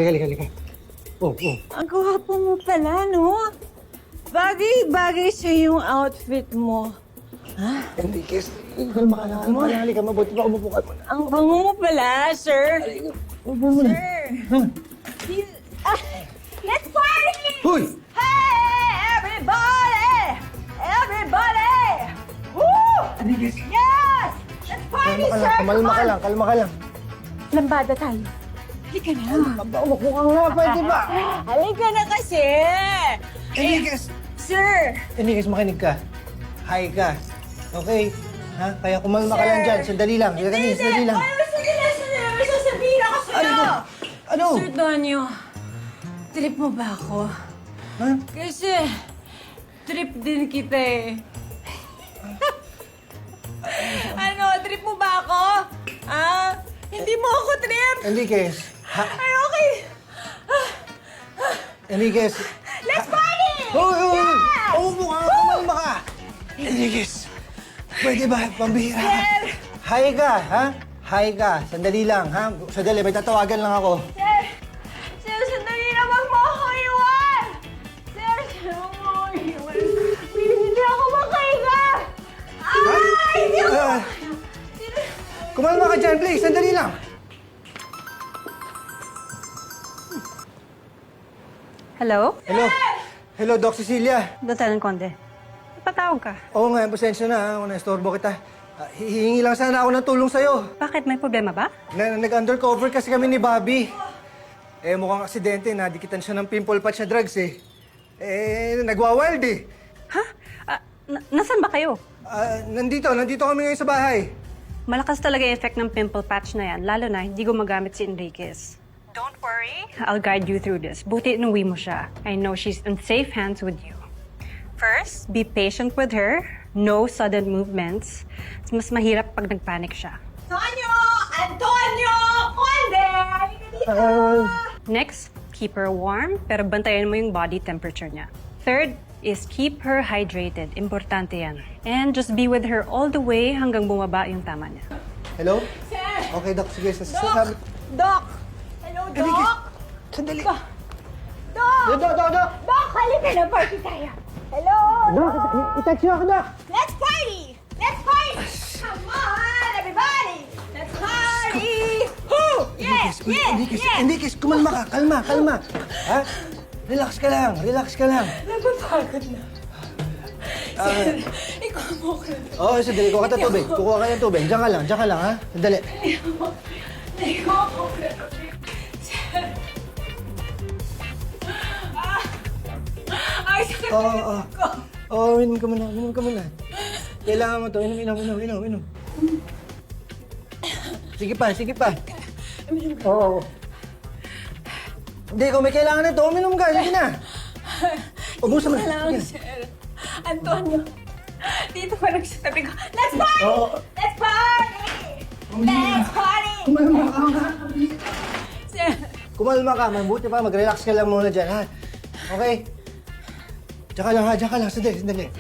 Halika. Oh. Ang gwapo mo pala, no? Bagay-bagay sa'yo yung outfit mo. Enriquez, kalma ka lang. Halika, mabuti pa umupo ka muna. Ang bango mo pala, sir. Upo muna. Sir. Let's party! Hoy! Hey, everybody! Everybody! Woo! Enriquez! Yes! Let's party, sir! Kalma ka lang. Lambada tayo. Halika na. Umupo ka nga, pwede ba? Halika na kasi. Enriquez! Sir! Enriquez, makinig ka. Hi ka. Okay? Ha? Kaya kumalma ka lang dyan. Sandali lang. Sandali lang. Sandali. May sasabihin ako sa'yo. Ano? Sir Tonyo, trip mo ba ako? Ha? Kasi, trip din kita eh. Ano, trip mo ba ako? Ah, hindi mo ako trip? Enriquez. Ay, okay. Enriquez. Let's party! Hoy! Yes! Umupo ka. Kumalma ka. Enriquez. Pwede ba? Pambihira ka. Sir! Hi ka, ha? Hi ka. Sandali lang, ha? Sandali, may tatawagan lang ako. Sir, sandali na, wag mo ako iwan! Sir, wag mo ako iwan. Please, hindi ako makahiga! Hindi ako Kumalma ka dyan, please. Sandali lang. Hello? Hello, Doc Cecilia. Lieutenant Conde. Patawag ka. Oo nga, pasensya na, ha? Kung na-estorbo kita. Hihingi lang sana ako ng tulong sa'yo. Bakit? May problema ba? Nag-undercover kasi kami ni Bobby. Mukhang aksidente, nadikitan siya ng pimple patch na drugs, eh. Nagwa-wild, eh. Ha? Nasaan ba kayo? Nandito kami ngayon sa bahay. Malakas talaga yung effect ng pimple patch na yan, lalo na hindi gumagamit si Enriquez. Don't worry. I'll guide you through this. Buti inuwi mo siya. I know she's in safe hands with you. First, be patient with her. No sudden movements. Mas mahirap pag nagpanic siya. Antonio! Conde! Next, keep her warm, pero bantayan mo yung body temperature niya. Third is keep her hydrated. Importante yan. And just be with her all the way hanggang bumaba yung tama niya. Hello? Sir! Okay, Doc. Sige, Doc! Hello, Doc! Enriquez, sandali. Doc! Doc! Doc, halika na, party tayo! Hello! Doc, i-text niyo ako, Doc. Let's party! Let's party! Come on, everybody! Let's party! Woo! Yes! Enriquez, kumalma ka. Kalma. Ha? Relax ka lang. Napapagod na. Sir, ikaw mo ko. Oo, sandali. Kuha ka tubig. Kukuha ka ng tubig. Diyan ka lang, ha? Sandali. Ikaw mo ko. Sir. Ay, sakit na Oo. Oo, inom ka muna. Kailangan mo to. Inom. Sige pa. Oo. Hindi, kung may kailangan nito, uminom ka. Sige na. Ubusan mo. Salamat, Sige. sir. Antonio, dito ka nagsasabi ko, let's party! Oo. Let's party! Let's party! Kumalma ka nga. Sir, Kumalma ka. Mabuti pa. Mag-relax ka lang muna dyan, ha? Okay? Diyan ka lang. Sandali.